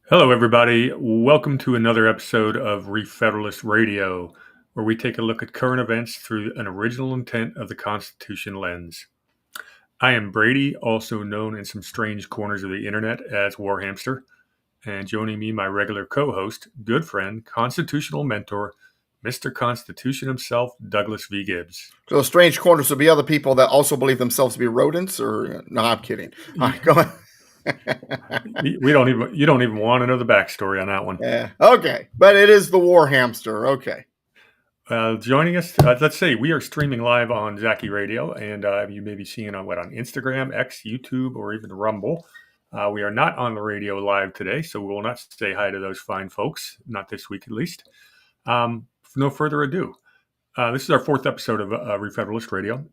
Hello, everybody. Welcome to another episode of Re-Federalist Radio, where we take a look at current events through an original intent of the Constitution lens. I am Brady, also known in some strange corners of the internet as Warhamster, and joining me, my regular co-host, good friend, constitutional mentor, Mr. Constitution himself, Douglas V. Gibbs. So strange corners would be other people that also believe themselves to be rodents, or no? I'm kidding. All right, go ahead. You don't even want to know the backstory on that one. Yeah. Okay, but it is the war hamster. Okay. Joining us, let's say we are streaming live on Zaki Radio, and you may be seeing on Instagram, X, YouTube, or even Rumble. We are not on the radio live today, so we will not say hi to those fine folks, not this week at least. No further ado, this is our fourth episode of Re-Federalist Radio.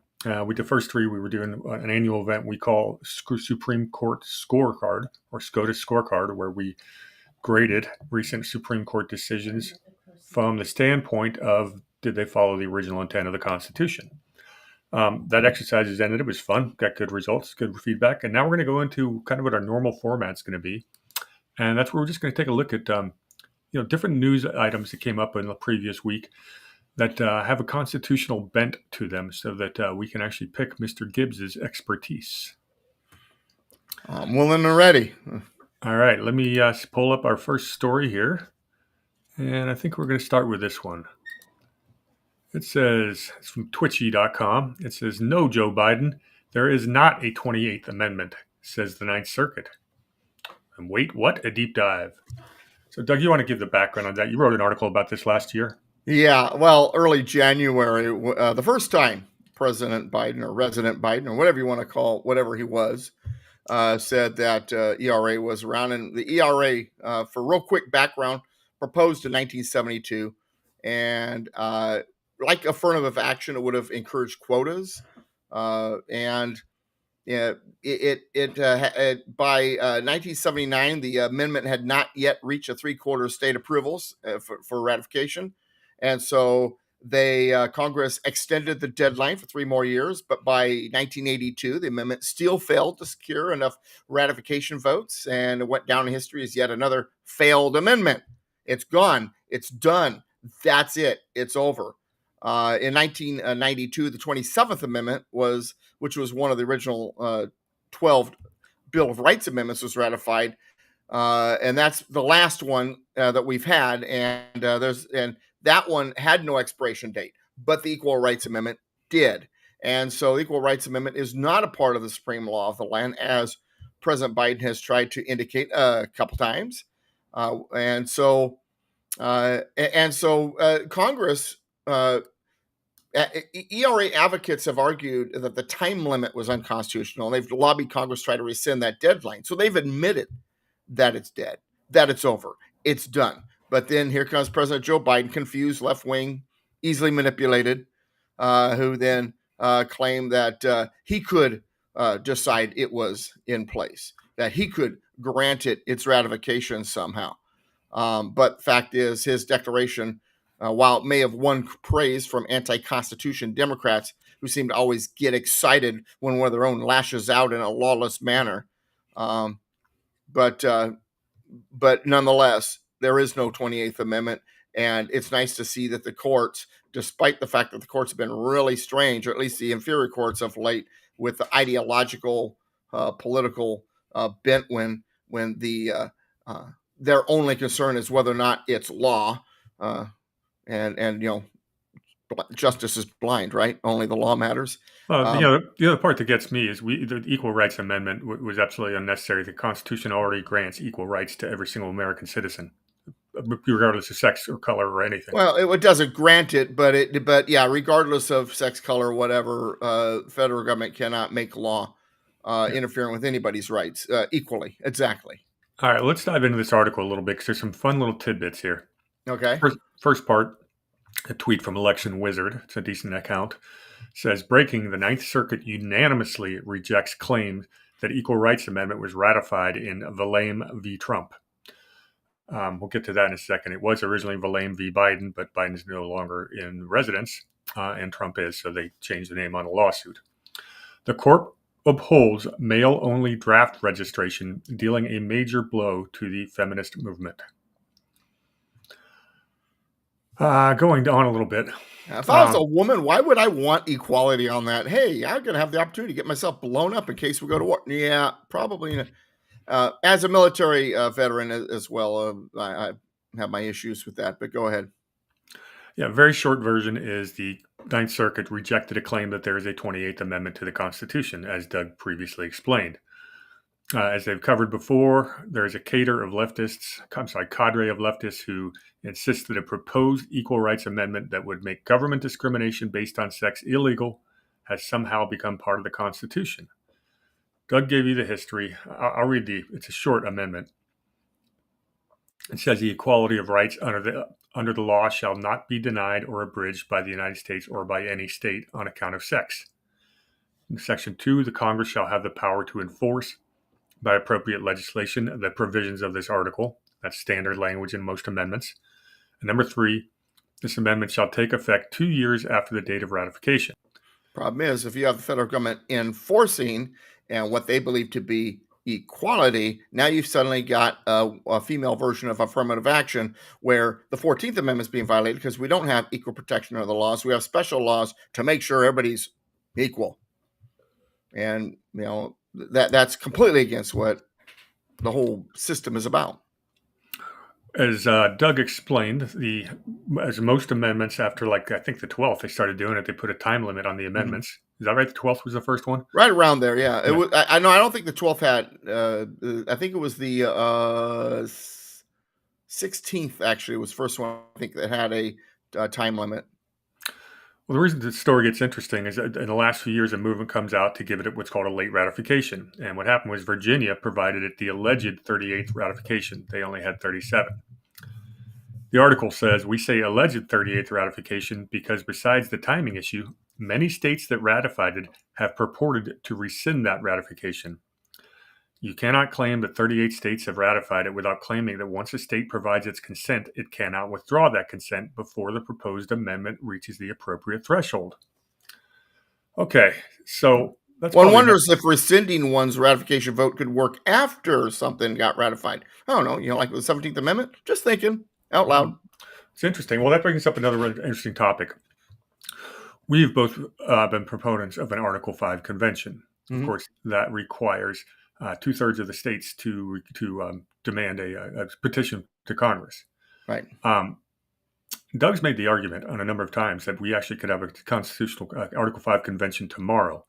With the first three, we were doing an annual event we call Supreme Court Scorecard, or SCOTUS Scorecard, where we graded recent Supreme Court decisions from the standpoint of did they follow the original intent of the Constitution. That exercise has ended. It was fun, got good results, good feedback, and now we're going to go into kind of what our normal format's going to be, and that's where we're just going to take a look at different news items that came up in the previous week that have a constitutional bent to them, so that we can actually pick Mr. Gibbs's expertise. I'm willing and ready. All right, let me pull up our first story here. And I think we're going to start with this one. It says, it's from twitchy.com. It says, "No, Joe Biden, there is not a 28th Amendment, says the Ninth Circuit." And wait, what? A deep dive. So, Doug, you want to give the background on that? You wrote an article about this last year. Yeah, well, early January, the first time President Biden or Resident Biden or whatever you want to call whatever he was, said that ERA was around. And the ERA, for real quick background, proposed in 1972, and like affirmative action, it would have encouraged quotas, and by 1979, the amendment had not yet reached a three-quarter state approvals for ratification, and so Congress extended the deadline for 3 more years. But by 1982, the amendment still failed to secure enough ratification votes, and it went down in history as yet another failed amendment. It's gone. It's done. That's it. It's over. In 1992, the 27th Amendment which was one of the original 12 Bill of Rights amendments, was ratified, and that's the last one that we've had. And that one had no expiration date, but the Equal Rights Amendment did. And so the Equal Rights Amendment is not a part of the supreme law of the land, as President Biden has tried to indicate a couple times. And so Congress, ERA advocates have argued that the time limit was unconstitutional, and they've lobbied Congress to try to rescind that deadline. So they've admitted that it's dead, that it's over, it's done. But then here comes President Joe Biden, confused, left-wing, easily manipulated, who then claimed that he could decide it was in place, that he could grant it its ratification somehow. But fact is, his declaration, while it may have won praise from anti-Constitution Democrats, who seem to always get excited when one of their own lashes out in a lawless manner, but nonetheless, there is no 28th Amendment, and it's nice to see that the courts, despite the fact that the courts have been really strange, or at least the inferior courts of late, with the ideological, political bent when their only concern is whether or not it's law, and justice is blind, right? Only the law matters. The other part that gets me is the Equal Rights Amendment was absolutely unnecessary. The Constitution already grants equal rights to every single American citizen, regardless of sex or color or anything. Well, it doesn't grant it, but yeah, regardless of sex, color, whatever, the federal government cannot make law interfering with anybody's rights equally. Exactly. All right, let's dive into this article a little bit, because there's some fun little tidbits here. Okay. First part, a tweet from Election Wizard. It's a decent account. Says, "Breaking, the Ninth Circuit unanimously rejects claims that Equal Rights Amendment was ratified in Valame v. Trump." We'll get to that in a second. It was originally Valame v. Biden, but Biden is no longer in residence, and Trump is, so they changed the name on a lawsuit. The court upholds male-only draft registration, dealing a major blow to the feminist movement. Going on a little bit. If I was a woman, why would I want equality on that? Hey, I'm going to have the opportunity to get myself blown up in case we go to war. Yeah, probably. As a military veteran as well, I have my issues with that, but go ahead. Yeah, very short version is the Ninth Circuit rejected a claim that there is a 28th Amendment to the Constitution, as Doug previously explained. As they've covered before, there is a cadre of leftists who insist that a proposed Equal Rights Amendment that would make government discrimination based on sex illegal has somehow become part of the Constitution. Doug gave you the history. I'll read it's a short amendment. It says the equality of rights under the law shall not be denied or abridged by the United States or by any state on account of sex. In Section 2, the Congress shall have the power to enforce by appropriate legislation the provisions of this article. That's standard language in most amendments. And number 3, this amendment shall take effect 2 years after the date of ratification. Problem is, if you have the federal government enforcing and what they believe to be equality, now you've suddenly got a female version of affirmative action where the 14th Amendment is being violated because we don't have equal protection under the laws. We have special laws to make sure everybody's equal. And, that's completely against what the whole system is about. As Doug explained, as most amendments after, I think the 12th, they started doing it. They put a time limit on the amendments. Mm-hmm. Is that right? The 12th was the first one? Right around there, yeah. It was, I don't think the 12th had, I think it was the 16th, actually, was the first one, I think, that had a time limit. Well, the reason the story gets interesting is that in the last few years, a movement comes out to give it what's called a late ratification. And what happened was Virginia provided it the alleged 38th ratification. They only had 37. The article says, we say alleged 38th ratification because besides the timing issue, many states that ratified it have purported to rescind that ratification. You cannot claim that 38 states have ratified it without claiming that once a state provides its consent, it cannot withdraw that consent before the proposed amendment reaches the appropriate threshold. Okay, so one wonders if rescinding one's ratification vote could work after something got ratified. I don't know, like the 17th Amendment? Just thinking out loud. It's interesting. Well, that brings up another interesting topic. We've both been proponents of an Article 5 convention. Mm-hmm. Of course, that requires 2/3 of the states to demand a petition to Congress. Right. Doug's made the argument on a number of times that we actually could have a constitutional Article 5 convention tomorrow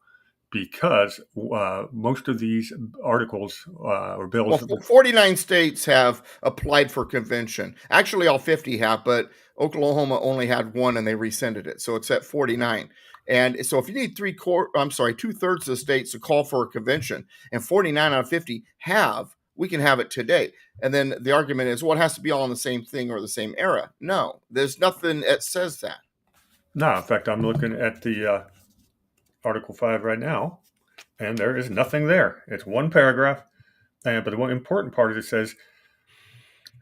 because most of these articles or bills... Well, 49 states have applied for convention. Actually, all 50 have, but Oklahoma only had one and they rescinded it. So it's at 49. And so if you need 2/3 of the states to call for a convention and 49 out of 50 have, we can have it today. And then the argument is, well, it has to be all in the same thing or the same era. No, there's nothing that says that. No, in fact, I'm looking at the Article 5 right now, and there is nothing there. It's one paragraph. But the one important part is it says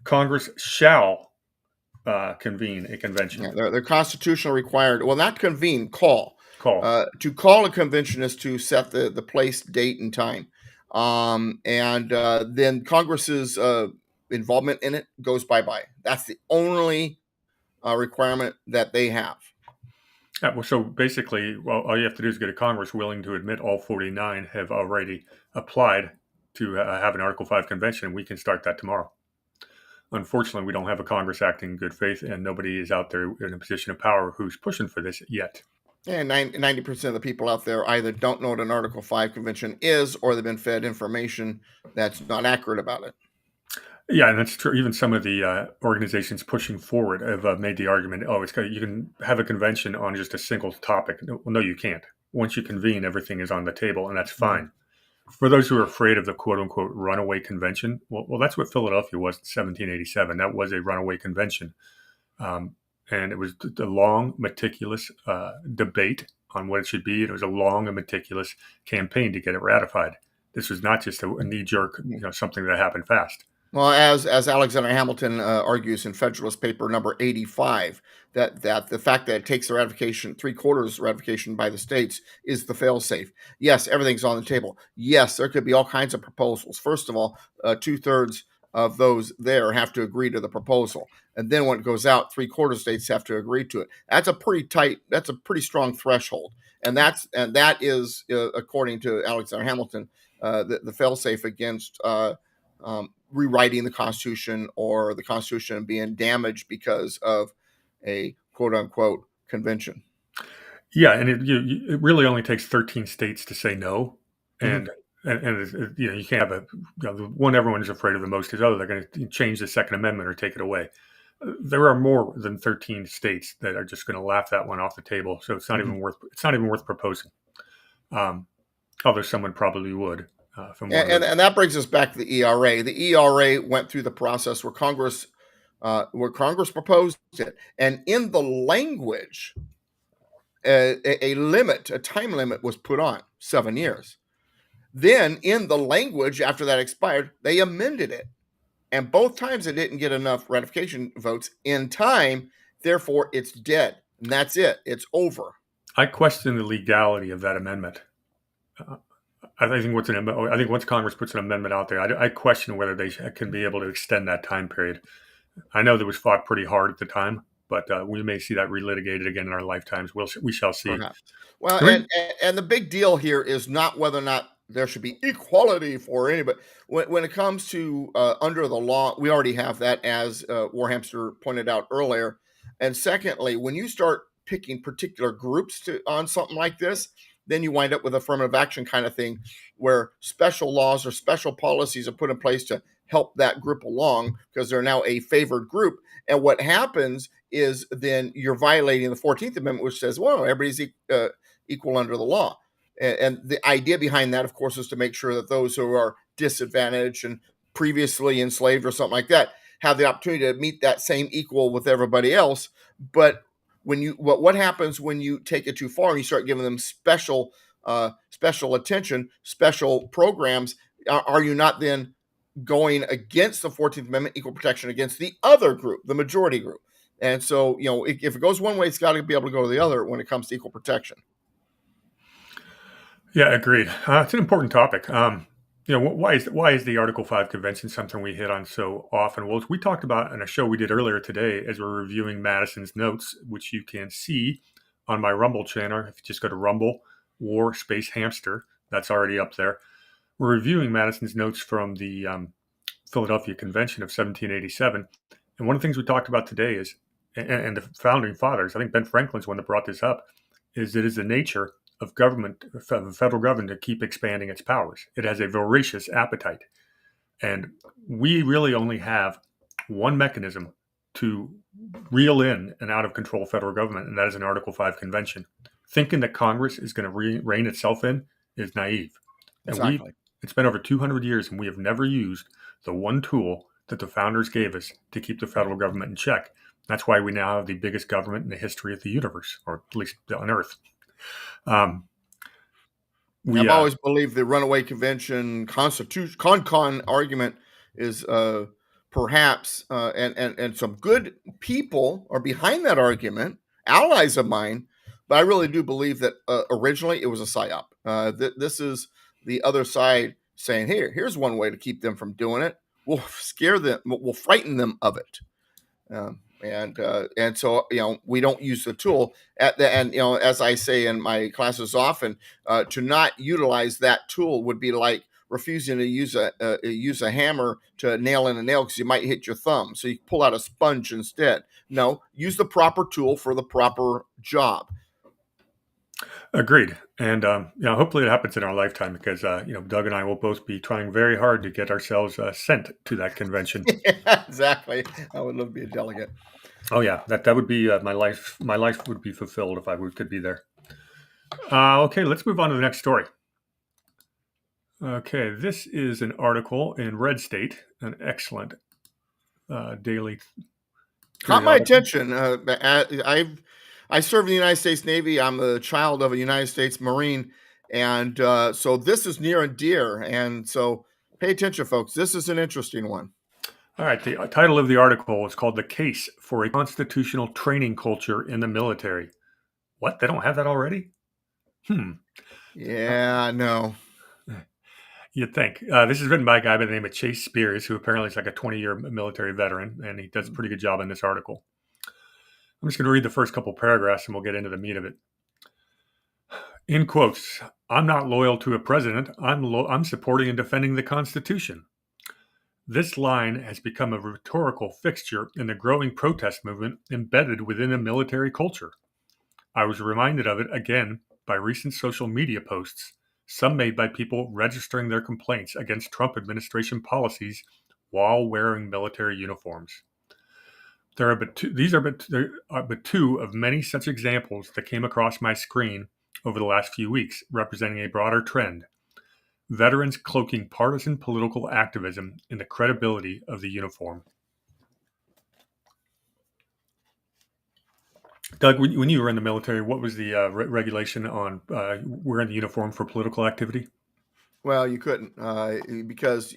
Congress shall convene a convention. Yeah, they're constitutional required. Well, not convene, call. To call a convention is to set the place, date, and time. Then Congress's involvement in it goes bye-bye. That's the only requirement that they have. Yeah, well, so basically, all you have to do is get a Congress willing to admit all 49 have already applied to have an Article 5 convention, and we can start that tomorrow. Unfortunately, we don't have a Congress acting in good faith, and nobody is out there in a position of power who's pushing for this yet. And 90% of the people out there either don't know what an Article 5 convention is, or they've been fed information that's not accurate about it. Yeah, and that's true. Even some of the organizations pushing forward have made the argument, you can have a convention on just a single topic. No, you can't. Once you convene, everything is on the table, and that's fine. For those who are afraid of the quote-unquote runaway convention, well, that's what Philadelphia was in 1787. That was a runaway convention. And it was a long, meticulous debate on what it should be. It was a long and meticulous campaign to get it ratified. This was not just a knee-jerk, something that happened fast. Well, as Alexander Hamilton argues in Federalist Paper number 85, that the fact that it takes the ratification, three-quarters ratification by the states, is the fail-safe. Yes, everything's on the table. Yes, there could be all kinds of proposals. First of all, two-thirds of those there have to agree to the proposal, and then when it goes out, three-quarter states have to agree to it. That's a pretty strong threshold, and that is according to Alexander Hamilton, the fail-safe against rewriting the Constitution or the Constitution being damaged because of a quote unquote convention. Yeah, and it really only takes 13 states to say no, and you can't have the one everyone is afraid of the most is they're going to change the Second Amendment or take it away. There are more than 13 states that are just going to laugh that one off the table, so it's not even worth proposing. Although someone probably would. And that brings us back to the ERA. The ERA went through the process where Congress proposed it, and in the language, a time limit was put on 7 years. Then, in the language, after that expired, they amended it, and both times it didn't get enough ratification votes in time. Therefore, it's dead, and that's it. It's over. I question the legality of that amendment. I think once Congress puts an amendment out there, I question whether they can be able to extend that time period. I know that was fought pretty hard at the time, but we may see that relitigated again in our lifetimes. We shall see. Perhaps. Well, and the big deal here is not whether or not there should be equality for anybody. When it comes to under the law, we already have that, as Warhamster pointed out earlier. And secondly, when you start picking particular groups on something like this, then you wind up with affirmative action kind of thing, where special laws or special policies are put in place to help that group along because they're now a favored group. And what happens is then you're violating the 14th Amendment, which says, well, everybody's equal under the law. And the idea behind that, of course, is to make sure that those who are disadvantaged and previously enslaved or something like that have the opportunity to meet that same equal with everybody else. But what happens when you take it too far and you start giving them special attention, special programs? Are you not then going against the 14th Amendment, equal protection against the other group, the majority group? And so, if it goes one way, it's got to be able to go to the other when it comes to equal protection. Yeah, agreed. It's an important topic. Why is the Article 5 Convention something we hit on so often? Well, as we talked about in a show we did earlier today, as we're reviewing Madison's notes, which you can see on my Rumble channel. If you just go to Rumble, War Space Hamster, that's already up there. We're reviewing Madison's notes from the Philadelphia Convention of 1787. And one of the things we talked about today is, and the founding fathers, I think Ben Franklin's one that brought this up, is it is the nature of government, of the federal government, to keep expanding its powers. It has a voracious appetite. And we really only have one mechanism to reel in an out-of-control federal government, and that is an Article 5 convention. Thinking that Congress is going to rein itself in is naive. Exactly. And it's been over 200 years, and we have never used the one tool that the founders gave us to keep the federal government in check. That's why we now have the biggest government in the history of the universe, or at least on Earth. I've always believed the Runaway Convention con argument is perhaps, and some good people are behind that argument, allies of mine, but I really do believe that originally it was a psyop. This is the other side saying, here's one way to keep them from doing it. We'll scare them, we'll frighten them of it. And so, we don't use the tool and as I say in my classes often, to not utilize that tool would be like refusing to use a hammer to nail in a nail because you might hit your thumb. So you pull out a sponge instead. No, use the proper tool for the proper job. Agreed. And, hopefully it happens in our lifetime because, Doug and I will both be trying very hard to get ourselves sent to that convention. Yeah, exactly. I would love to be a delegate. Oh yeah, that would be my life. My life would be fulfilled if I could be there. Okay, let's move on to the next story. Okay, this is an article in Red State, an excellent daily. Caught my attention. I serve in the United States Navy. I'm the child of a United States Marine, and so this is near and dear. And so, pay attention, folks. This is an interesting one. All right. The title of the article is called "The Case for a Constitutional Training Culture in the Military." What? They don't have that already? Hmm. Yeah, no. You'd think. This is written by a guy by the name of Chase Spears, who apparently is like a 20-year military veteran, and he does a pretty good job in this article. I'm just going to read the first couple paragraphs, and we'll get into the meat of it. In quotes, "I'm not loyal to a president. I'm supporting and defending the Constitution." This line has become a rhetorical fixture in the growing protest movement embedded within a military culture. I was reminded of it again by recent social media posts, some made by people registering their complaints against Trump administration policies while wearing military uniforms. There are but two of many such examples that came across my screen over the last few weeks, representing a broader trend. Veterans cloaking partisan political activism in the credibility of the uniform. Doug, when you were in the military, what was the regulation on wearing the uniform for political activity? Well, you couldn't because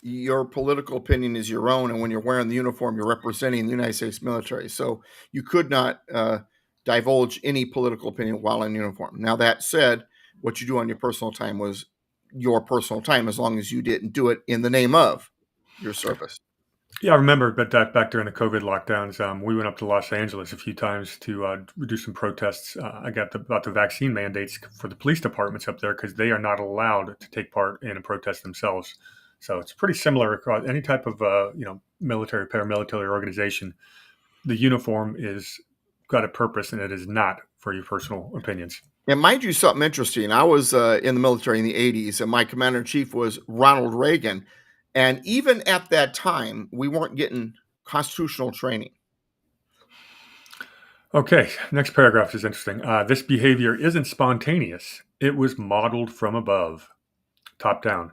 your political opinion is your own, and when you're wearing the uniform, you're representing the United States military. So you could not divulge any political opinion while in uniform. Now, that said, what you do on your personal time was your personal time, as long as you didn't do it in the name of your service. Yeah, I remember, but back during the COVID lockdowns, we went up to Los Angeles a few times to do some protests about the vaccine mandates for the police departments up there because they are not allowed to take part in a protest themselves. So it's pretty similar across any type of military, paramilitary organization. The uniform is got a purpose, and it is not for your personal opinions. And mind you, something interesting. I was in the military in the 80s, and my commander in chief was Ronald Reagan. And even at that time, we weren't getting constitutional training. Okay, next paragraph is interesting. This behavior isn't spontaneous. It was modeled from above, top down.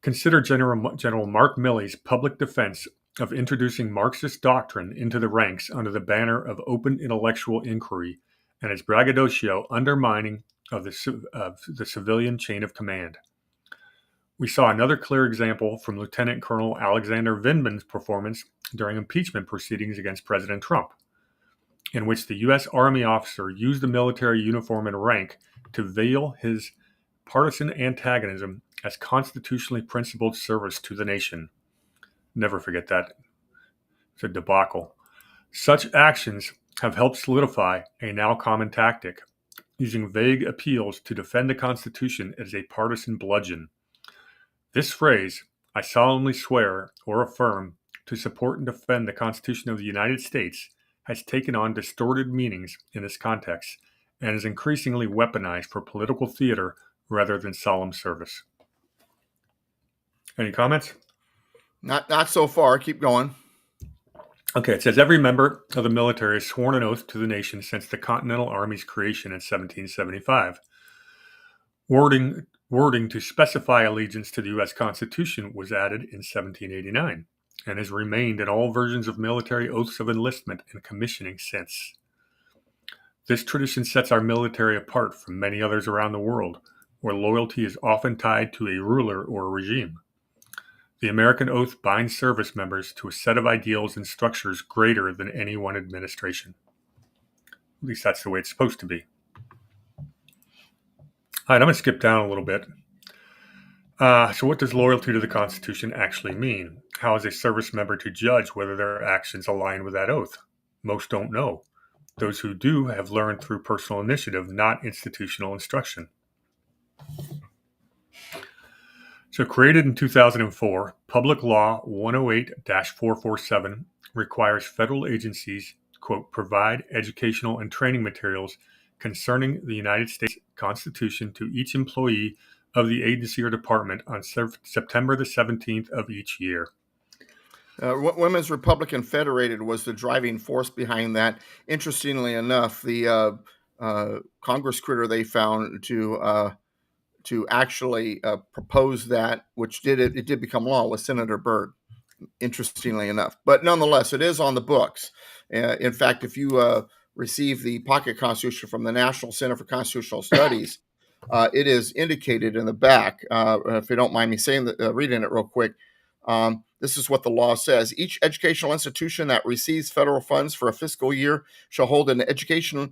Consider General Mark Milley's public defense of introducing Marxist doctrine into the ranks under the banner of open intellectual inquiry and his braggadocio undermining of the civilian chain of command. We saw another clear example from Lieutenant Colonel Alexander Vindman's performance during impeachment proceedings against President Trump, in which the U.S. Army officer used the military uniform and rank to veil his partisan antagonism as constitutionally principled service to the nation. Never forget that. It's a debacle. Such actions have helped solidify a now common tactic, using vague appeals to defend the Constitution as a partisan bludgeon. This phrase, "I solemnly swear or affirm to support and defend the Constitution of the United States," has taken on distorted meanings in this context and is increasingly weaponized for political theater rather than solemn service. Any comments? Not so far. Keep going. Okay, it says every member of the military has sworn an oath to the nation since the Continental Army's creation in 1775. Wording to specify allegiance to the U.S. Constitution was added in 1789 and has remained in all versions of military oaths of enlistment and commissioning since. This tradition sets our military apart from many others around the world, where loyalty is often tied to a ruler or a regime. The American oath binds service members to a set of ideals and structures greater than any one administration. At least that's the way it's supposed to be. All right, I'm going to skip down a little bit. So what does loyalty to the Constitution actually mean? How is a service member to judge whether their actions align with that oath? Most don't know. Those who do have learned through personal initiative, not institutional instruction. So created in 2004, Public Law 108-447 requires federal agencies, quote, provide educational and training materials concerning the United States Constitution to each employee of the agency or department on September the 17th of each year. Women's Republican Federated was the driving force behind that. Interestingly enough, the Congress critter they found to actually propose that, which it did become law, was Senator Byrd, interestingly enough. But nonetheless, it is on the books. In fact, if you receive the Pocket Constitution from the National Center for Constitutional Studies, it is indicated in the back, if you don't mind me saying that, reading it real quick, This is what the law says. Each educational institution that receives federal funds for a fiscal year shall hold an educational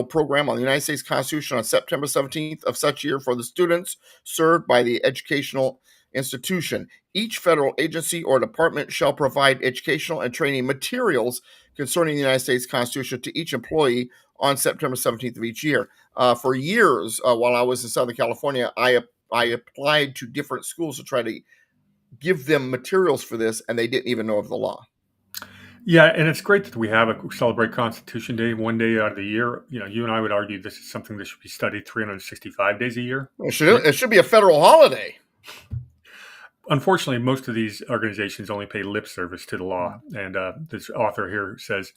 program on the United States Constitution on September 17th of such year for the students served by the educational institution. Each federal agency or department shall provide educational and training materials concerning the United States Constitution to each employee on September 17th of each year. For years, while I was in Southern California, I applied to different schools to try to give them materials for this, and they didn't even know of the law. Yeah, and it's great that we celebrate Constitution Day one day out of the year. You and I would argue this is something that should be studied 365 days a year. It should be a federal holiday. Unfortunately, most of these organizations only pay lip service to the law. And this author here says,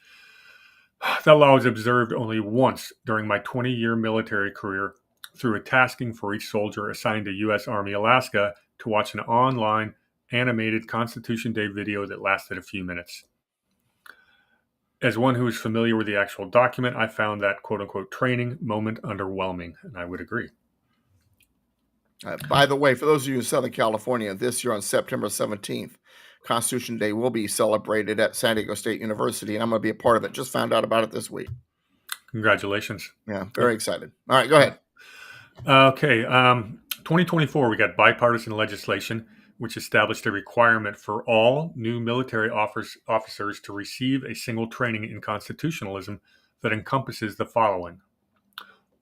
that law was observed only once during my 20-year military career through a tasking for each soldier assigned to U.S. Army Alaska to watch an online animated Constitution Day video that lasted a few minutes. As one who is familiar with the actual document, I found that quote-unquote training moment underwhelming, and I would agree. By the way, for those of you in Southern California, this year on September 17th, Constitution Day will be celebrated at San Diego State University, and I'm going to be a part of it. Just found out about it this week. Congratulations. Yeah, very excited. All right, go ahead. Okay, 2024, we got bipartisan legislation which established a requirement for all new military officers to receive a single training in constitutionalism that encompasses the following.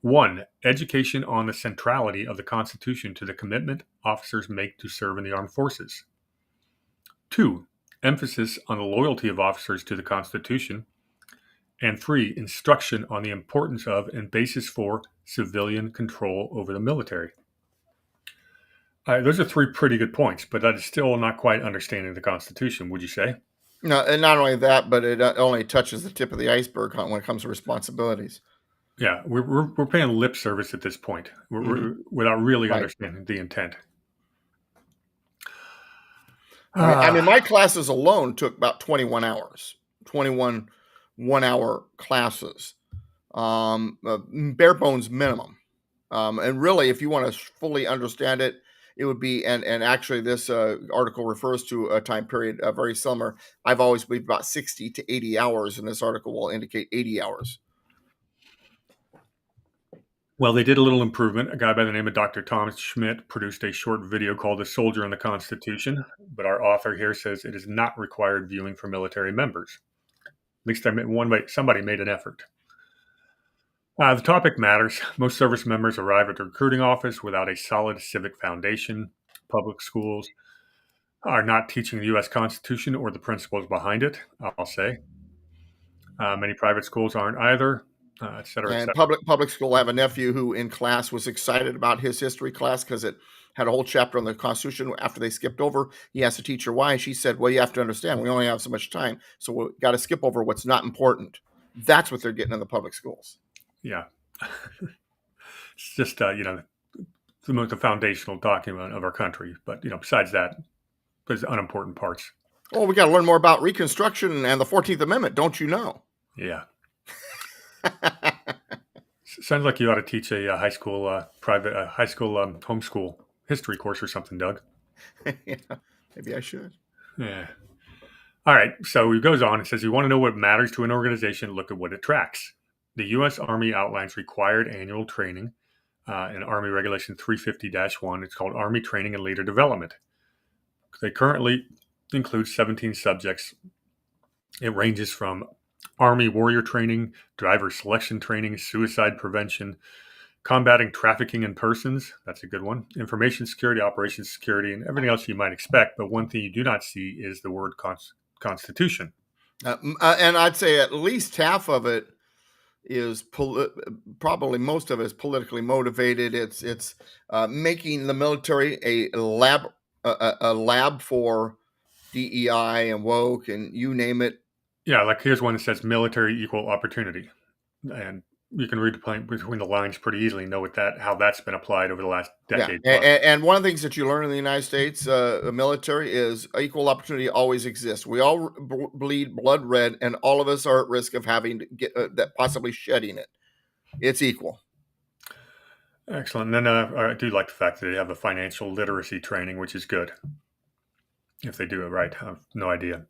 1. Education on the centrality of the Constitution to the commitment officers make to serve in the armed forces. 2. Emphasis on the loyalty of officers to the Constitution. And 3. Instruction on the importance of and basis for civilian control over the military. Those are 3 pretty good points, but that is still not quite understanding the Constitution, would you say? No, and not only that, but it only touches the tip of the iceberg when it comes to responsibilities. Yeah, we're paying lip service at this point, without really understanding the intent. I mean, my classes alone took about 21 hours, 21 one-hour classes, bare bones minimum. And really, if you want to fully understand it, it would be, and actually this article refers to a time period very similar. I've always believed about 60 to 80 hours, and this article will indicate 80 hours. Well, they did a little improvement. A guy by the name of Dr. Thomas Schmidt produced a short video called "A Soldier and the Constitution," but our author here says it is not required viewing for military members. At least somebody made an effort. The topic matters. Most service members arrive at the recruiting office without a solid civic foundation. Public schools are not teaching the U.S. Constitution or the principles behind it, I'll say. Many private schools aren't either, et cetera, et And cetera. public school, I have a nephew who in class was excited about his history class because it had a whole chapter on the Constitution. After they skipped over, he asked the teacher why. She said, well, you have to understand, we only have so much time, so we've got to skip over what's not important. That's what they're getting in the public schools. Yeah. It's just, the foundational document of our country. But, besides that, there's unimportant parts. Oh, we got to learn more about Reconstruction and the 14th Amendment, don't you know? Yeah. Sounds like you ought to teach a high school homeschool history course or something, Doug. Yeah, maybe I should. Yeah. All right. So he goes on and says, you want to know what matters to an organization, look at what it tracks. The U.S. Army outlines required annual training in Army Regulation 350-1. It's called Army Training and Leader Development. They currently include 17 subjects. It ranges from Army warrior training, driver selection training, suicide prevention, combating trafficking in persons. That's a good one. Information security, operations security, and everything else you might expect. But one thing you do not see is the word Constitution. And I'd say at least half of it is probably most of it is politically motivated. It's making the military a lab for DEI and woke and you name it. Yeah, like here's one that says military equal opportunity, and you can read between the lines pretty easily and know how that's been applied over the last decade. Yeah. And one of the things that you learn in the United States military is equal opportunity always exists. We all bleed blood red, and all of us are at risk of having to get that, possibly shedding it. It's equal. Excellent. And then I do like the fact that they have a financial literacy training, which is good. if they do it right. I have no idea.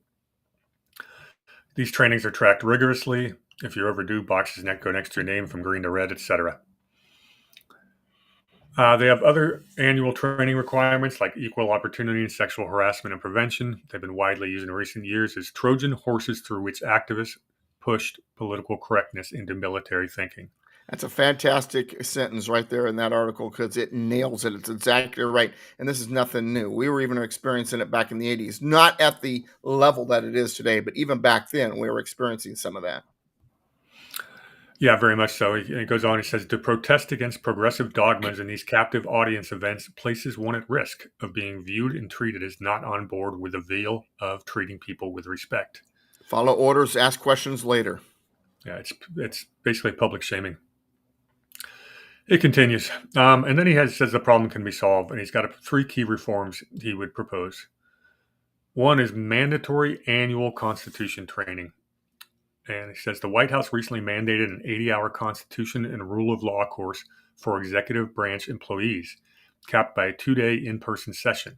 These trainings are tracked rigorously. If you're overdue, boxes go next to your name from green to red, etc. They have other annual training requirements like equal opportunity and sexual harassment and prevention. They've been widely used in recent years as Trojan horses through which activists pushed political correctness into military thinking. That's a fantastic sentence right there in that article because it nails it. It's exactly right. And this is nothing new. We were even experiencing it back in the 80s, not at the level that it is today, but even back then we were experiencing some of that. Yeah, very much so. He goes on, he says, to protest against progressive dogmas in these captive audience events places one at risk of being viewed and treated as not on board with the veil of treating people with respect. Follow orders, ask questions later. Yeah, it's basically public shaming. It continues. And then he says the problem can be solved, and he's got 3 key reforms he would propose. One is mandatory annual Constitution training. And he says the White House recently mandated an 80-hour Constitution and rule of law course for executive branch employees, capped by a 2-day in-person session.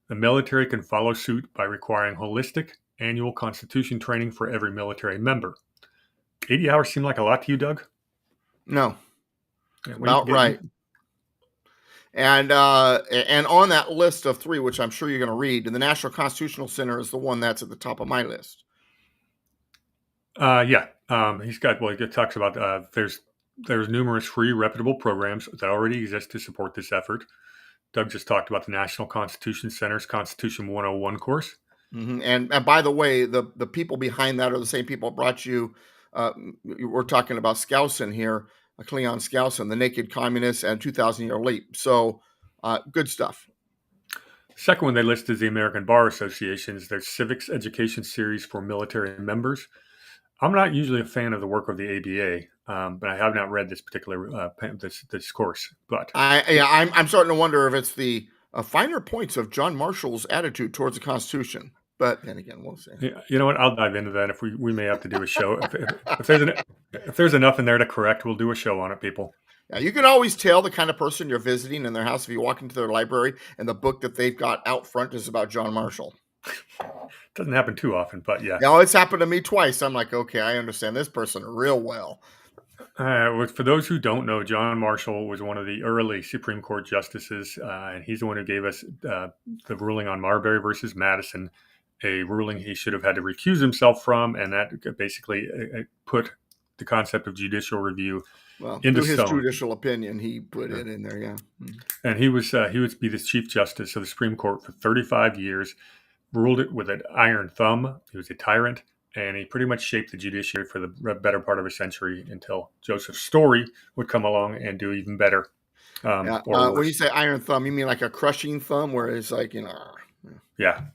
The military can follow suit by requiring holistic annual Constitution training for every military member. 80 hours seem like a lot to you, Doug? No. Yeah, about right. And on that list of 3, which I'm sure you're going to read, the National Constitutional Center is the one that's at the top of my list. Yeah. He talks about there's numerous free, reputable programs that already exist to support this effort. Doug just talked about the National Constitution Center's Constitution 101 course. Mm-hmm. And by the way, the people behind that are the same people that brought you. We're talking about Skousen here. Cleon Skousen, The Naked Communists, and 2000-Year Leap. So, good stuff. Second one they list is the American Bar Association's their Civics Education Series for military members. I'm not usually a fan of the work of the ABA, but I have not read this particular this course. But I'm starting to wonder if it's the finer points of John Marshall's attitude towards the Constitution. But then again, we'll see. Yeah, you know what? I'll dive into that if we may have to do a show. If there's enough in there to correct, we'll do a show on it, people. Yeah, you can always tell the kind of person you're visiting in their house if you walk into their library and the book that they've got out front is about John Marshall. Doesn't happen too often, but yeah. No, it's happened to me twice. I'm like, okay, I understand this person real well. For those who don't know, John Marshall was one of the early Supreme Court justices, and he's the one who gave us the ruling on Marbury versus Madison, a ruling he should have had to recuse himself from, and that basically put the concept of judicial review into his stone. Judicial opinion, he put it in there, yeah. And he would be the Chief Justice of the Supreme Court for 35 years, ruled it with an iron thumb. He was a tyrant, and he pretty much shaped the judiciary for the better part of a century until Joseph Story would come along and do even better. When you say iron thumb, you mean like a crushing thumb where it's like, Yeah.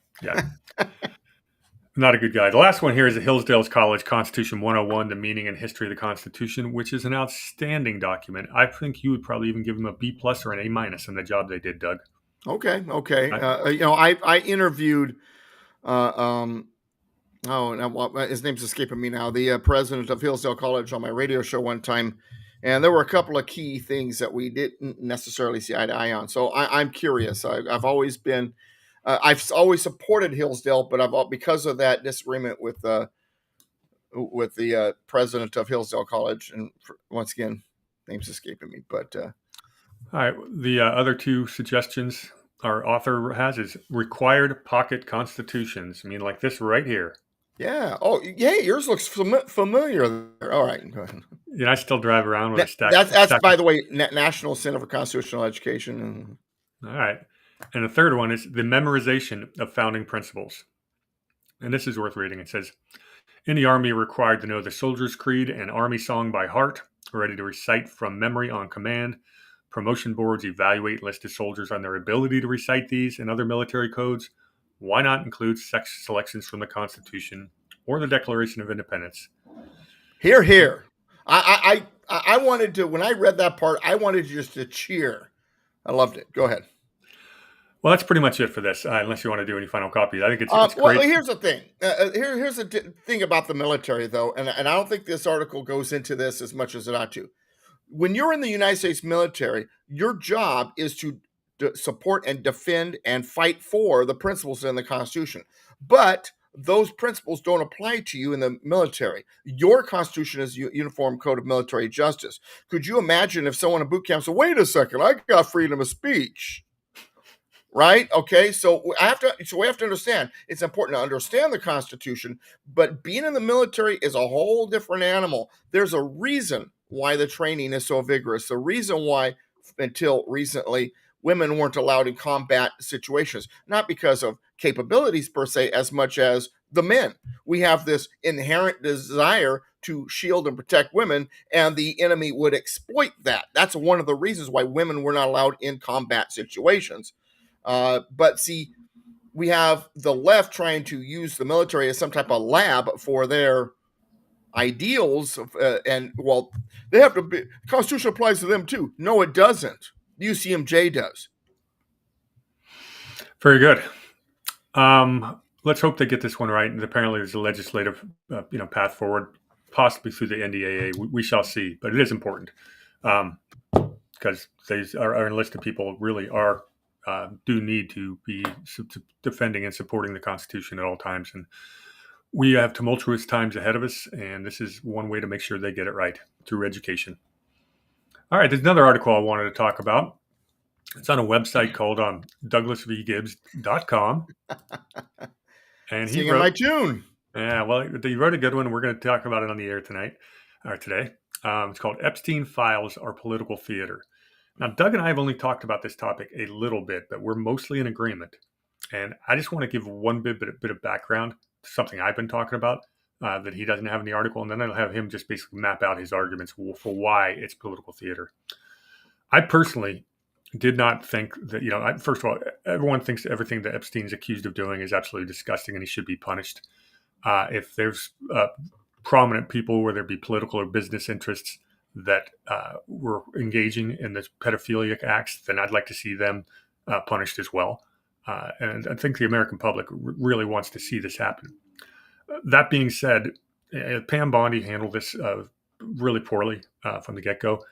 Not a good guy. The last one here is the Hillsdale College Constitution 101, The Meaning and History of the Constitution, which is an outstanding document. I think you would probably even give them a B+ or an A- in the job they did, Doug. Okay. I interviewed, his name's escaping me now, the president of Hillsdale College on my radio show one time, and there were a couple of key things that we didn't necessarily see eye to eye on. So I'm curious. I've always been... I've always supported Hillsdale, but because of that disagreement with the president of Hillsdale College, and once again, name's escaping me. But all right, the other 2 suggestions our author has is required pocket constitutions. I mean, like this right here. Yeah. Oh, yeah. Yours looks familiar. There. All right. Go ahead. I still drive around with a stack. That's by the way, National Center for Constitutional Education. All right. And the third one is the memorization of founding principles. And this is worth reading. It says, in the Army, you're required to know the soldier's creed and Army song by heart, ready to recite from memory on command. Promotion boards evaluate listed soldiers on their ability to recite these and other military codes. Why not include selections from the Constitution or the Declaration of Independence? Hear, hear. I wanted to, when I read that part, I wanted just to cheer. I loved it. Go ahead. Well, that's pretty much it for this, unless you want to do any final copies. I think it's great. Well, here's the thing. Here's the thing about the military, though, and I don't think this article goes into this as much as it ought to. When you're in the United States military, your job is to support and defend and fight for the principles in the Constitution. But those principles don't apply to you in the military. Your Constitution is a uniform code of military justice. Could you imagine if someone in boot camp said, wait a second, I got freedom of speech? Right? Okay. So we have to understand it's important to understand the Constitution, but being in the military is a whole different animal. There's a reason why the training is so vigorous. The reason why, until recently, women weren't allowed in combat situations, not because of capabilities per se, as much as the men. We have this inherent desire to shield and protect women, and the enemy would exploit that. That's one of the reasons why women were not allowed in combat situations. But see, we have the left trying to use the military as some type of lab for their ideals, and well, they have to be. The Constitution applies to them too. No, it doesn't. The UCMJ does. Very good. Let's hope they get this one right. And apparently, there's a legislative, path forward, possibly through the NDAA. We shall see, but it is important because our enlisted people really are. Do need to be defending and supporting the Constitution at all times. And we have tumultuous times ahead of us, and this is one way to make sure they get it right through education. All right, there's another article I wanted to talk about. It's on a website called douglasvgibbs.com. And he wrote my tune. Yeah, well, he wrote a good one. We're going to talk about it on the air today. It's called Epstein Files Are Political Theater. Now, Doug and I have only talked about this topic a little bit, but we're mostly in agreement. And I just want to give one bit of background to something I've been talking about that he doesn't have in the article, and then I'll have him just basically map out his arguments for why it's political theater. I personally did not think that, first of all, everyone thinks everything that Epstein is accused of doing is absolutely disgusting and he should be punished. If there's prominent people, whether it be political or business interests, that were engaging in this pedophilic acts, then I'd like to see them punished as well. And I think the American public really wants to see this happen. That being said, Pam Bondi handled this really poorly from the get-go.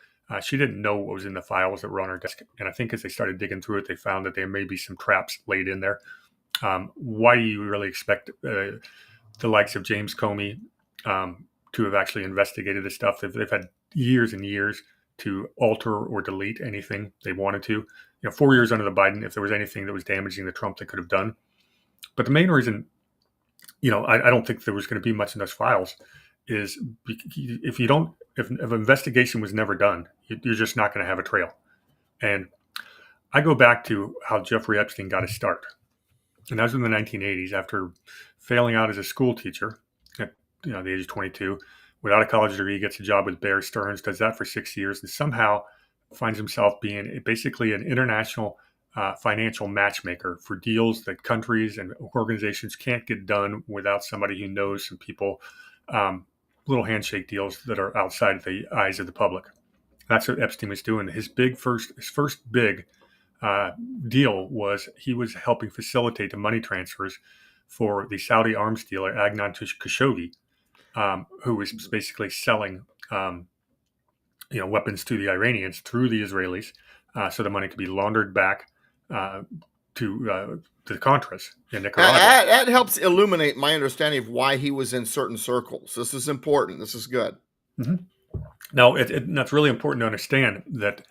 She didn't know what was in the files that were on her desk. And I think as they started digging through it, they found that there may be some traps laid in there. Why do you really expect the likes of James Comey to have actually investigated this stuff? They've had years and years to alter or delete anything they wanted to. 4 years under the Biden, if there was anything that was damaging the Trump, they could have done. But the main reason, I don't think there was going to be much in those files is if an investigation was never done, you're just not going to have a trail. And I go back to how Jeffrey Epstein got his start. And that was in the 1980s after failing out as a school teacher at the age of 22. Without a college degree, he gets a job with Bear Stearns, does that for 6 years, and somehow finds himself being basically an international financial matchmaker for deals that countries and organizations can't get done without somebody who knows some people, little handshake deals that are outside the eyes of the public. That's what Epstein was doing. His first big deal was he was helping facilitate the money transfers for the Saudi arms dealer Adnan Khashoggi, who was basically selling, weapons to the Iranians through the Israelis, so the money could be laundered back to the Contras in Nicaragua. That helps illuminate my understanding of why he was in certain circles. This is important. This is good. Mm-hmm. Now, that's really important to understand that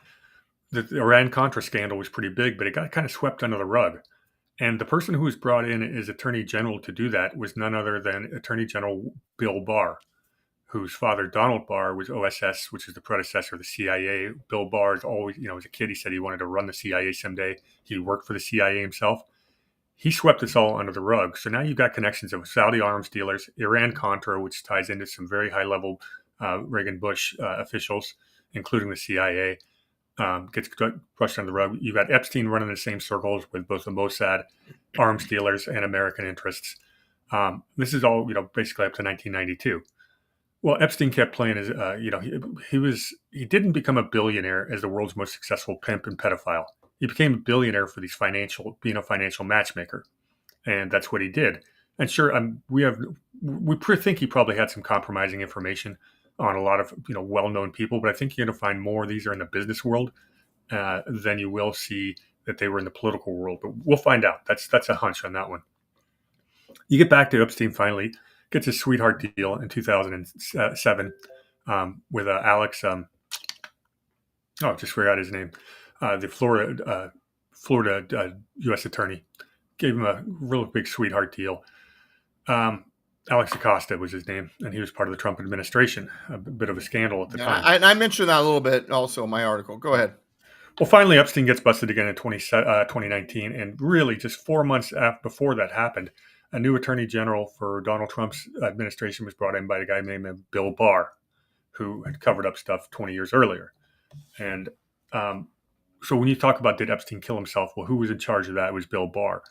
the Iran-Contra scandal was pretty big, but it got kind of swept under the rug. And the person who was brought in as Attorney General to do that was none other than Attorney General Bill Barr, whose father, Donald Barr, was OSS, which is the predecessor of the CIA. Bill Barr is always, as a kid, he said he wanted to run the CIA someday. He worked for the CIA himself. He swept this all under the rug. So now you've got connections of Saudi arms dealers, Iran-Contra, which ties into some very high-level Reagan-Bush officials, including the CIA. Gets brushed under the rug. You've got Epstein running the same circles with both the Mossad, arms dealers, and American interests. This is all, basically up to 1992. Well, Epstein kept playing as, he didn't become a billionaire as the world's most successful pimp and pedophile. He became a billionaire for being a financial matchmaker, and that's what he did. And sure, we think he probably had some compromising information on a lot of well-known people, but I think you're going to find more of these are in the business world than you will see that they were in the political world, but we'll find out. That's a hunch on that one. You get back to Epstein finally gets his sweetheart deal in 2007 with Alex. Just forgot his name. The Florida U.S. attorney gave him a real big sweetheart deal. Alex Acosta was his name, and he was part of the Trump administration. A bit of a scandal at the time. I mentioned that a little bit also in my article. Go ahead. Well, finally, Epstein gets busted again in 2019, and really just 4 months before that happened, a new attorney general for Donald Trump's administration was brought in by a guy named Bill Barr, who had covered up stuff 20 years earlier. And so when you talk about did Epstein kill himself, well, who was in charge of that? It was Bill Barr.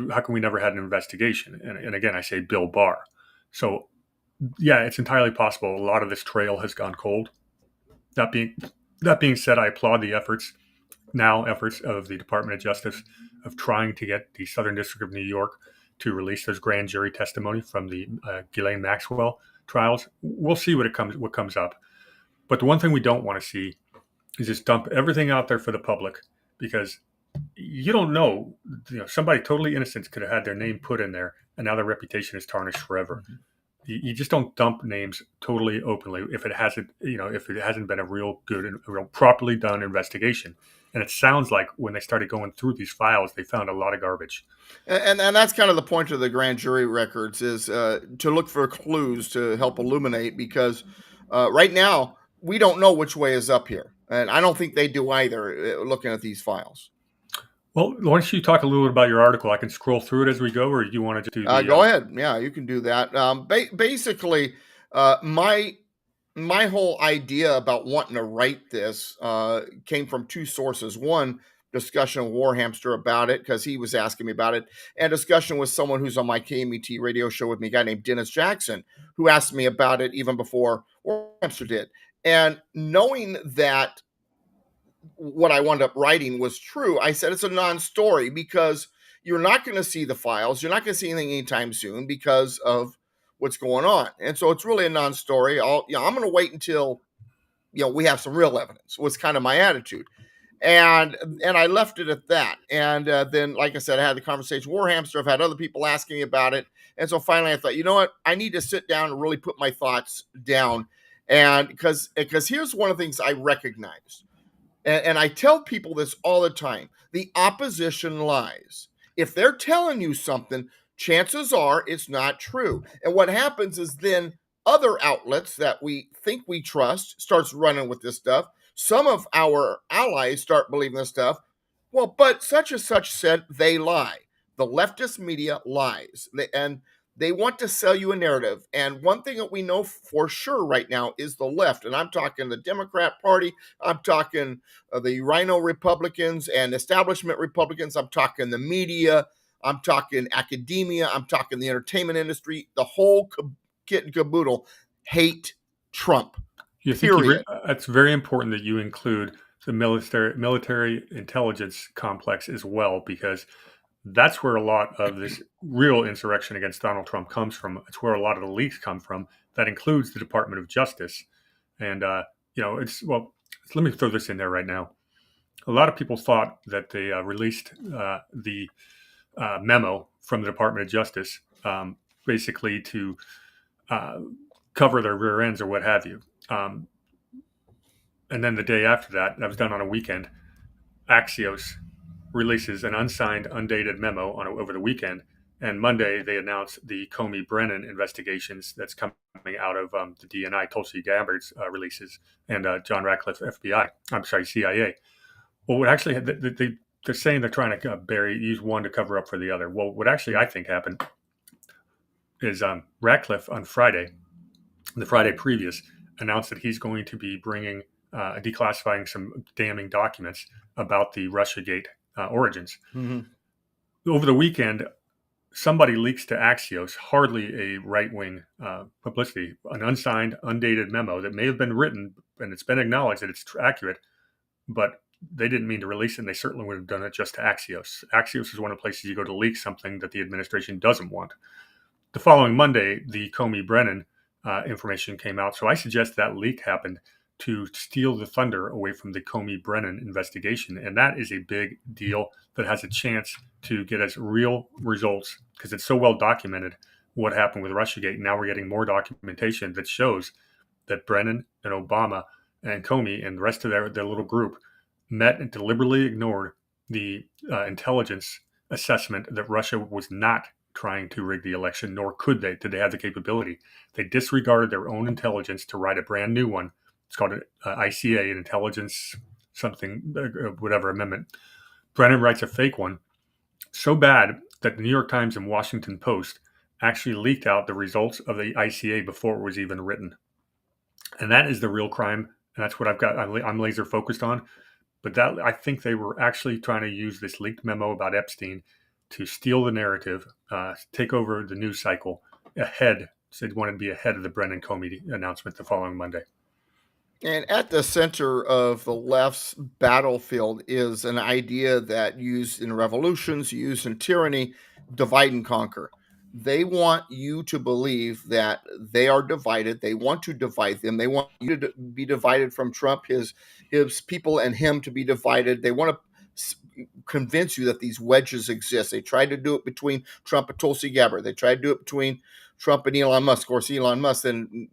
How come we never had an investigation? And again, I say Bill Barr. So, yeah, it's entirely possible a lot of this trail has gone cold. That being said, I applaud the efforts of the Department of Justice of trying to get the Southern District of New York to release those grand jury testimony from the Ghislaine Maxwell trials. We'll see what comes up. But the one thing we don't want to see is just dump everything out there for the public, because you don't know, somebody totally innocent could have had their name put in there, and now their reputation is tarnished forever. Mm-hmm. You just don't dump names totally openly if it hasn't been a real good and real properly done investigation. And it sounds like when they started going through these files, they found a lot of garbage. And that's kind of the point of the grand jury records, is to look for clues to help illuminate, because right now we don't know which way is up here. And I don't think they do either, looking at these files. Well, why don't you talk a little bit about your article? I can scroll through it as we go, or do you want to do go ahead. Yeah, you can do that. Basically, my whole idea about wanting to write this came from two sources. One, discussion with Warhamster about it, because he was asking me about it, and discussion with someone who's on my KMET radio show with me, a guy named Dennis Jackson, who asked me about it even before Warhamster did. And knowing that what I wound up writing was true, I said it's a non-story, because you're not going to see the files. You're not going to see anything anytime soon because of what's going on. And so it's really a non-story. I'm going to wait until, we have some real evidence, was kind of my attitude. And I left it at that. And then, like I said, I had the conversation with Warhamster. I've had other people asking me about it. And so finally I thought, you know what? I need to sit down and really put my thoughts down. And because here's one of the things I recognize. And I tell people this all the time. The opposition lies. If they're telling you something, chances are it's not true. And what happens is then other outlets that we think we trust starts running with this stuff. Some of our allies start believing this stuff. Well, but such and such said, they lie. The leftist media lies. They want to sell you a narrative. And one thing that we know for sure right now is the left. And I'm talking the Democrat Party. I'm talking the Rhino Republicans and establishment Republicans. I'm talking the media. I'm talking academia. I'm talking the entertainment industry. The whole kit and caboodle hate Trump. It's very important that you include the military intelligence complex as well, because that's where a lot of this real insurrection against Donald Trump comes from. It's where a lot of the leaks come from. That includes the Department of Justice. And, let me throw this in there right now. A lot of people thought that they released the memo from the Department of Justice, basically to cover their rear ends or what have you. And then the day after that was done on a weekend, Axios releases an unsigned, undated memo over the weekend. And Monday, they announced the Comey-Brennan investigations that's coming out of the DNI, Tulsi Gabbard's releases, and John Ratcliffe, CIA. Well, what actually, they're saying they're trying to use one to cover up for the other. Well, what actually I think happened is Ratcliffe on Friday, the Friday previous, announced that he's going to be bringing declassifying some damning documents about the Russiagate origins. Mm-hmm. Over the weekend, somebody leaks to Axios, hardly a right-wing publicity, an unsigned, undated memo that may have been written, and it's been acknowledged that it's accurate, but they didn't mean to release it, and they certainly would have done it just to Axios. Axios is one of the places you go to leak something that the administration doesn't want. The following Monday, the Comey-Brennan information came out, so I suggest that leak happened to steal the thunder away from the Comey-Brennan investigation. And that is a big deal that has a chance to get us real results because it's so well documented what happened with Russiagate. Now we're getting more documentation that shows that Brennan and Obama and Comey and the rest of their little group met and deliberately ignored the intelligence assessment that Russia was not trying to rig the election, nor could they. Did they have the capability? They disregarded their own intelligence to write a brand new one. It's called an ICA, an intelligence something, whatever amendment. Brennan writes a fake one so bad that the New York Times and Washington Post actually leaked out the results of the ICA before it was even written. And that is the real crime. And that's what I'm laser focused on. But that, I think they were actually trying to use this leaked memo about Epstein to steal the narrative, take over the news cycle ahead. So they wanted to be ahead of the Brennan Comey announcement the following Monday. And at the center of the left's battlefield is an idea that used in revolutions, used in tyranny, divide and conquer. They want you to believe that they are divided. They want to divide them. They want you to be divided from Trump, his people, and him to be divided. They want to convince you that these wedges exist. They tried to do it between Trump and Tulsi Gabbard. They tried to do it between Trump and Elon Musk. Of course, Elon Musk then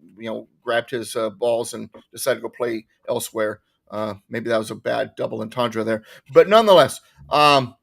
grabbed his balls and decided to go play elsewhere. Maybe that was a bad double entendre there, but nonetheless, and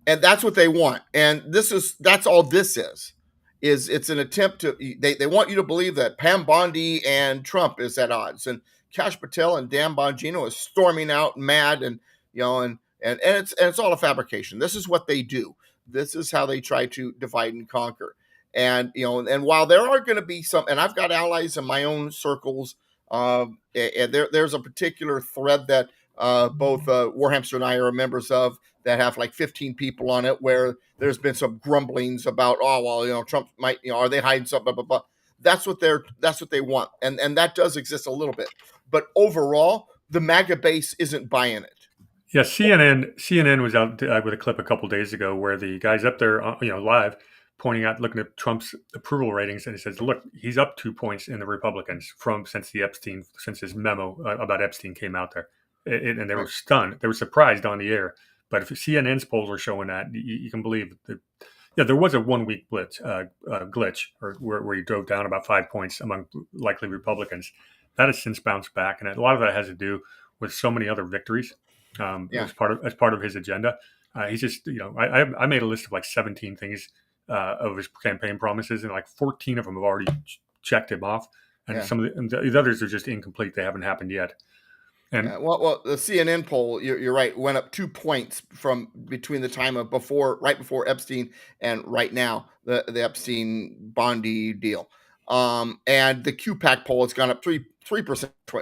that's what they want. And that's all this is. It's an attempt to they want you to believe that Pam Bondi and Trump is at odds, and Kash Patel and Dan Bongino is storming out mad, and it's all a fabrication. This is what they do. This is how they try to divide and conquer. And and while there are going to be some, and I've got allies in my own circles, and there's a particular thread that both Warhamster and I are members of that have like 15 people on it, where there's been some grumblings about, Trump might, are they hiding something? Blah, blah, blah. That's what they want, and that does exist a little bit, but overall, the MAGA base isn't buying it. Yeah, CNN was out with a clip a couple days ago where the guy's up there, live, pointing out, looking at Trump's approval ratings, and he says, "Look, he's up 2 points in the Republicans since his memo about Epstein came out there," and they were stunned. They were surprised on the air. But if CNN's polls are showing that, you can believe that. Yeah, there was a 1 week glitch, or where he drove down about 5 points among likely Republicans. That has since bounced back, and a lot of that has to do with so many other victories as part of his agenda. He's just, I made a list of like 17 things of his campaign promises, and like 14 of them have already checked him off, and some of the others are just incomplete. They haven't happened yet. And well, the CNN poll, you're right, went up 2 points from between the time of right before Epstein and right now, the Epstein Bondi deal. And the QPAC poll has gone up 3%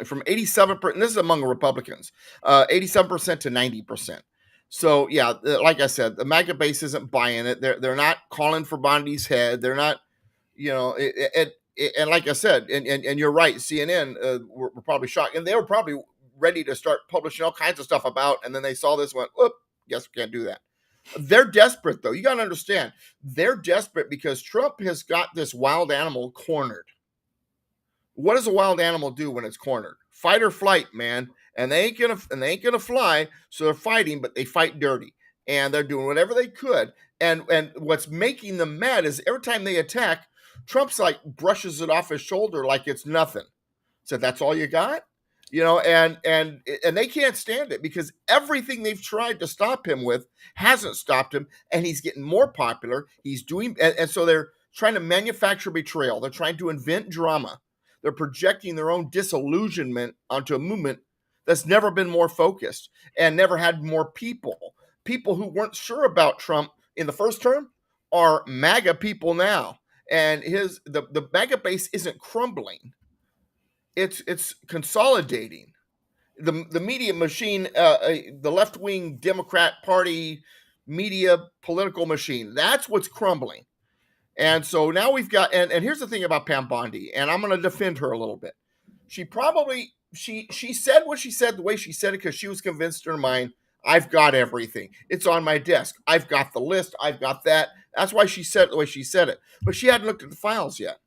from 87%. And this is among Republicans, 87% to 90%. So yeah, like I said, the MAGA base isn't buying it. They're not calling for Bondi's head. They're not, and like I said, and you're right, CNN were probably shocked, and they were probably ready to start publishing all kinds of stuff about, and then they saw this, went, "Oop, guess we can't do that." They're desperate, though. You got to understand, they're desperate because Trump has got this wild animal cornered. What does a wild animal do when it's cornered? Fight or flight, man. And they ain't gonna fly, so they're fighting, but they fight dirty, and they're doing whatever they could. And what's making them mad is every time they attack, Trump's like brushes it off his shoulder like it's nothing. So that's all you got, and they can't stand it because everything they've tried to stop him with hasn't stopped him, and he's getting more popular. He's doing, and so they're trying to manufacture betrayal. They're trying to invent drama. They're projecting their own disillusionment onto a movement that's never been more focused and never had more people. People who weren't sure about Trump in the first term are MAGA people now. And the MAGA base isn't crumbling. It's consolidating. The media machine, the left-wing Democrat Party media political machine, that's what's crumbling. And so now we've got, and here's the thing about Pam Bondi, and I'm going to defend her a little bit. She probably, she said what she said the way she said it because she was convinced in her mind, I've got everything. It's on my desk. I've got the list. I've got that. That's why she said it the way she said it. But she hadn't looked at the files yet.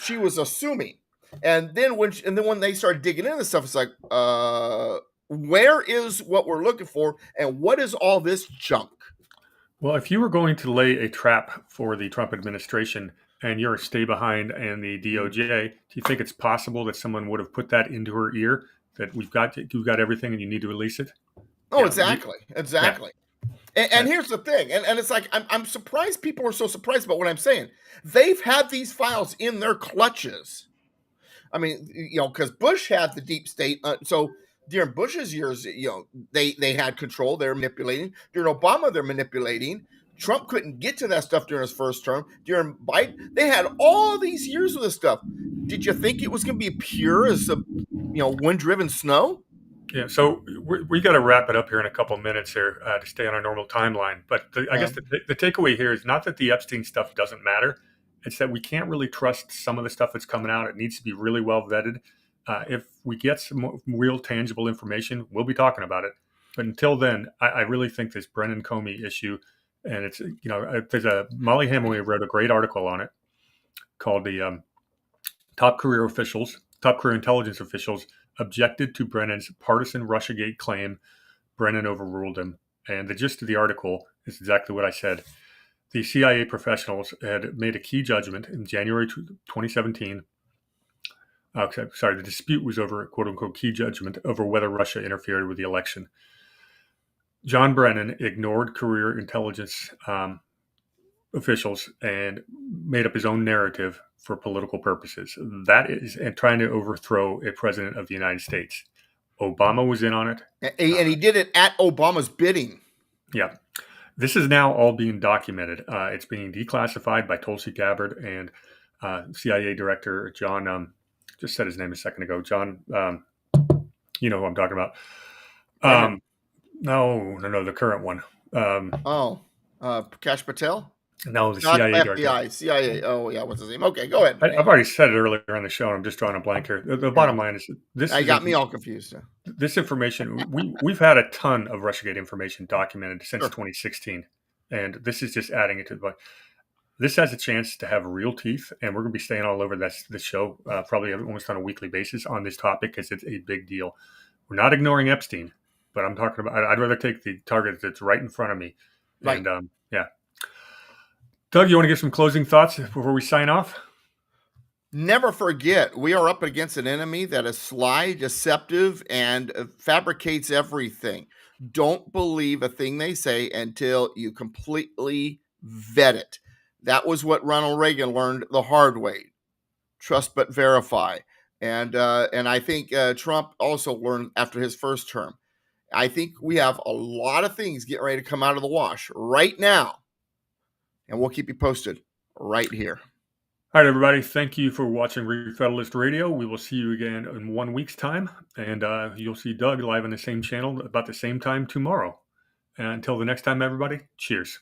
She was assuming. And then when they started digging into this stuff, it's like, where is what we're looking for, and what is all this junk? Well, if you were going to lay a trap for the Trump administration and you're a stay behind and the DOJ, do you think it's possible that someone would have put that into her ear that you've got everything and you need to release it? Oh, Yeah, exactly. Yeah. And here's the thing, and it's like I'm surprised people are so surprised about what I'm saying. They've had these files in their clutches. I mean, because Bush had the deep state, so during Bush's years, they had control. They're manipulating. During Obama, they're manipulating. Trump couldn't get to that stuff during his first term. During Biden, they had all these years of this stuff. Did you think it was going to be pure as wind-driven snow? Yeah, so we got to wrap it up here in a couple of minutes here to stay on our normal timeline. But I guess the takeaway here is not that the Epstein stuff doesn't matter. It's that we can't really trust some of the stuff that's coming out. It needs to be really well vetted. If we get some real tangible information, we'll be talking about it. But until then, I really think this Brennan Comey issue, and it's, there's Molly Hemingway wrote a great article on it called the top career intelligence officials objected to Brennan's partisan Russiagate claim. Brennan overruled him. And the gist of the article is exactly what I said. The CIA professionals had made a key judgment in January 2017. The dispute was over, quote unquote, key judgment over whether Russia interfered with the election. John Brennan ignored career intelligence officials and made up his own narrative for political purposes. That is, and trying to overthrow a president of the United States. Obama was in on it. And he did it at Obama's bidding. Yeah. This is now all being documented. It's being declassified by Tulsi Gabbard and CIA Director John, just said his name a second ago, John, you know who I'm talking about. No, the current one. Prakash Patel? No, the Not CIA FBI, Director. CIA. Oh, yeah, what's his name? Okay, go ahead. I've already said it earlier on the show, and I'm just drawing a blank here. The bottom line is this. I got me all confused. This information, we've had a ton of Russiagate information documented since 2016, and this is just adding it to the. This has a chance to have real teeth, and we're going to be staying all over this show, probably almost on a weekly basis on this topic because it's a big deal. We're not ignoring Epstein, but I'm talking about. I'd rather take the target that's right in front of me, Right. And yeah. Doug, you want to give some closing thoughts before we sign off? Never forget, we are up against an enemy that is sly, deceptive, and fabricates everything. Don't believe a thing they say until you completely vet it. That was what Ronald Reagan learned the hard way. Trust but verify. And I think Trump also learned after his first term. I think we have a lot of things getting ready to come out of the wash right now. And we'll keep you posted right here. All right, everybody. Thank you for watching Re-Federalist Radio. We will see you again in 1 week's time. And you'll see Doug live on the same channel about the same time tomorrow. And until the next time, everybody, cheers.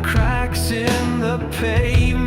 Cracks in the pavement.